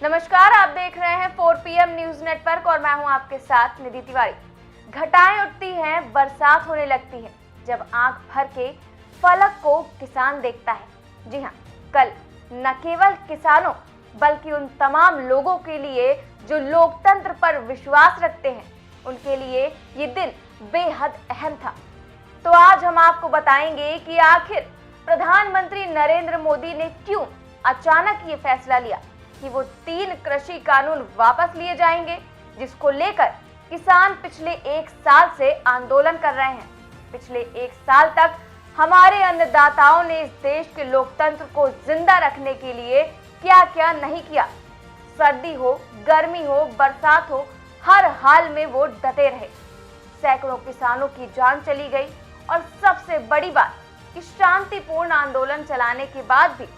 नमस्कार, आप देख रहे हैं 4 PM न्यूज नेटवर्क और मैं हूं आपके साथ निधि तिवारी। घटाएं उठती हैं, बरसात होने लगती है जब आंख भर के फलक को किसान देखता है। जी हां, कल न केवल किसानों बल्कि उन तमाम लोगों के लिए जो लोकतंत्र पर विश्वास रखते हैं, उनके लिए ये दिन बेहद अहम था। तो आज हम आपको बताएंगे कि आखिर प्रधानमंत्री नरेंद्र मोदी ने क्यों अचानक ये फैसला लिया कि वो 3 कृषि कानून वापस लिए जाएंगे, जिसको लेकर किसान पिछले 1 साल से आंदोलन कर रहे हैं। पिछले 1 साल तक हमारे अन्नदाताओं ने इस देश के लोकतंत्र को जिंदा रखने के लिए क्या क्या नहीं किया। सर्दी हो, गर्मी हो, बरसात हो, हर हाल में वो डटे रहे। सैकड़ों किसानों की जान चली गई और सबसे बड़ी बात कि शांतिपूर्ण आंदोलन चलाने के बाद भी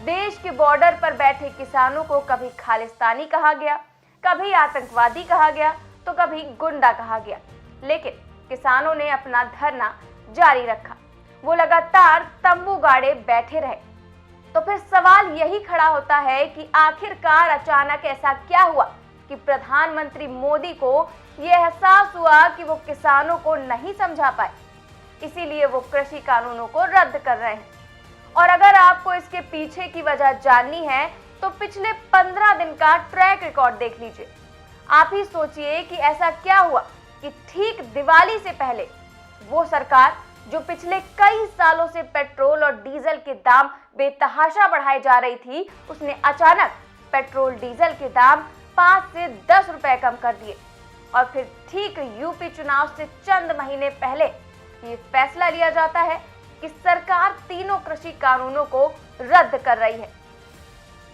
देश के बॉर्डर पर बैठे किसानों को कभी खालिस्तानी कहा गया, कभी आतंकवादी कहा गया, तो कभी गुंडा कहा गया। लेकिन किसानों ने अपना धरना जारी रखा, वो लगातार तंबू गाड़े बैठे रहे। तो फिर सवाल यही खड़ा होता है कि आखिरकार अचानक ऐसा क्या हुआ कि प्रधानमंत्री मोदी को यह एहसास हुआ कि वो किसानों को नहीं समझा पाए, इसीलिए वो कृषि कानूनों को रद्द कर रहे हैं। और अगर आपको इसके पीछे की वजह जाननी है तो पिछले 15 दिन का ट्रैक रिकॉर्ड देख लीजिए। आप ही सोचिए कि ऐसा क्या हुआ कि ठीक दिवाली से पहले वो सरकार जो पिछले कई सालों से पेट्रोल और डीजल के दाम बेतहाशा बढ़ाए जा रही थी, उसने अचानक पेट्रोल डीजल के दाम 5 से 10 रुपए कम कर दिए। और फिर ठीक यूपी चुनाव से चंद महीने पहले ये फैसला लिया जाता है कि सरकार तीनों कृषि कानूनों को रद्द कर रही है।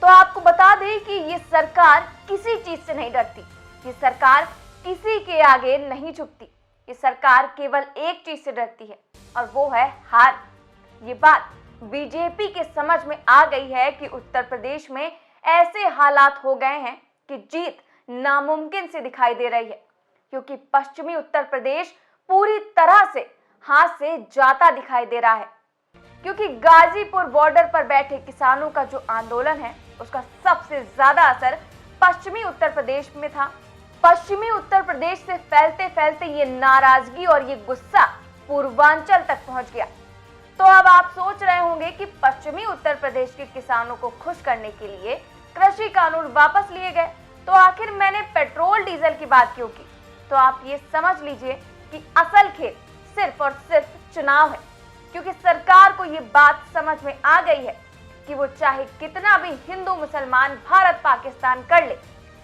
तो आपको बता दें कि ये सरकार किसी चीज से नहीं डरती, ये सरकार किसी के आगे नहीं झुकती, ये सरकार केवल एक चीज से डरती है और वो है हार। ये बात बीजेपी के समझ में आ गई है कि उत्तर प्रदेश में ऐसे हालात हो गए हैं कि जीत नामुमकिन से दिखाई दे रही है, क्योंकि पश्चिमी उत्तर प्रदेश पूरी तरह से हाथ से जाता दिखाई दे रहा है। क्योंकि गाजीपुर बॉर्डर पर बैठे किसानों का जो आंदोलन है, उसका सबसे ज्यादा असर पश्चिमी उत्तर प्रदेश में था। पश्चिमी उत्तर प्रदेश से फैलते फैलते ये नाराजगी और ये गुस्सा पूर्वांचल तक पहुंच गया। तो अब आप सोच रहे होंगे कि पश्चिमी उत्तर प्रदेश के किसानों को खुश करने के लिए कृषि कानून वापस लिए गए, तो आखिर मैंने पेट्रोल डीजल की बात क्यों की? तो आप ये समझ लीजिए कि असल खेल सिर्फ और सिर्फ चुनाव है, क्योंकि सरकार को ये बात समझ में आ गई है कि वो चाहे कितना भी हिंदू मुसलमान भारत पाकिस्तान कर ले,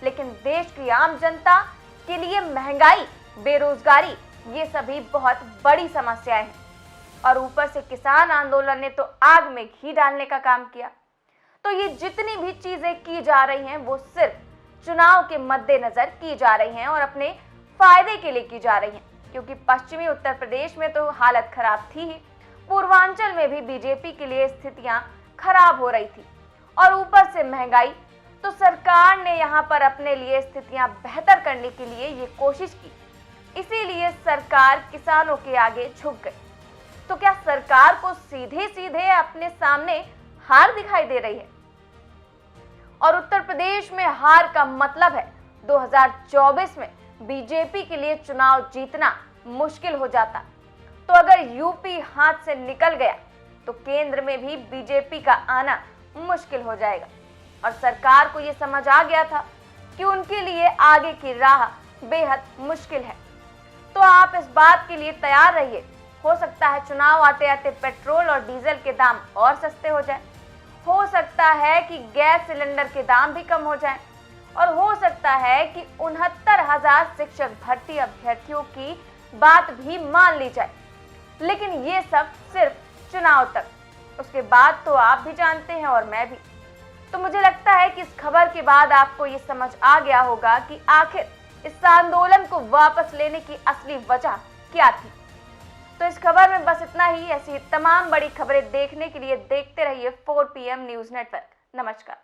लेकिन देश की आम जनता के लिए महंगाई, बेरोजगारी ये सभी बहुत बड़ी समस्याएं हैं। और ऊपर से किसान आंदोलन ने तो आग में घी डालने का काम किया। तो ये जितनी भी चीजें की जा रही हैं, वो सिर्फ चुनाव के मद्देनजर की जा रही हैं और अपने फायदे के लिए की जा रही हैं, क्योंकि पश्चिमी उत्तर प्रदेश में तो हालत खराब थी ही, पूर्वांचल में भी बीजेपी के लिए स्थितियां खराब हो रही थी और ऊपर से महंगाई। तो सरकार ने यहां पर अपने लिए स्थितियां बेहतर करने के लिए ये कोशिश की, इसीलिए सरकार किसानों के आगे झुक गई। तो क्या सरकार को सीधे सीधे अपने सामने हार दिखाई दे रही है? और उत्तर प्रदेश में हार का मतलब है 2024 में बीजेपी के लिए चुनाव जीतना मुश्किल हो जाता। तो अगर यूपी हाथ से निकल गया तो केंद्र में भी बीजेपी का आना मुश्किल हो जाएगा। और सरकार को यह समझ आ गया था कि उनके लिए आगे की राह बेहद मुश्किल है। तो आप इस बात के लिए तैयार रहिए, हो सकता है चुनाव आते आते पेट्रोल और डीजल के दाम और सस्ते हो जाए, हो सकता है कि गैस सिलेंडर के दाम भी कम हो जाए, और हो सकता है कि 69,000 शिक्षक भर्ती अभ्यर्थियों की बात भी मान ली जाए। लेकिन ये सब सिर्फ चुनाव तक, उसके बाद तो आप भी जानते हैं और मैं भी। तो मुझे लगता है कि इस खबर के बाद आपको ये समझ आ गया होगा कि आखिर इस आंदोलन को वापस लेने की असली वजह क्या थी। तो इस खबर में बस इतना ही। ऐसी तमाम बड़ी खबरें देखने के लिए देखते रहिए 4 PM न्यूज नेटवर्क। नमस्कार।